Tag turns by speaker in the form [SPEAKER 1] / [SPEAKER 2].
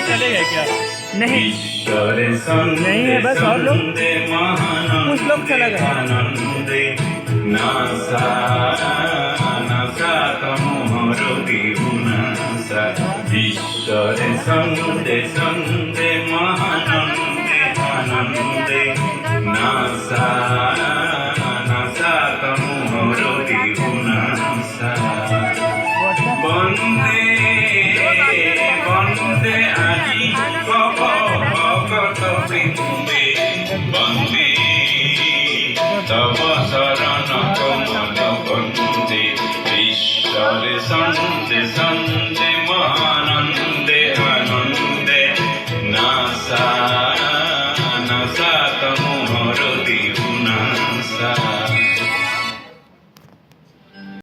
[SPEAKER 1] चले गए क्या?
[SPEAKER 2] नहीं नहीं है, बस और लोग कुछ लोग चले गए।
[SPEAKER 3] ঈশ্বরে সন্দে সন্দে মহানন্দে আনন্দে নাসা নাসা তমোর বিহুনাসা বন্দে বন্দে আজি ভগত বৃন্দে বন্দে তব শরণ কমল বন্দে ঈশ্বরে সন্দে সন্দে মহানন্দে আনন্দে নাসা নাসা তমো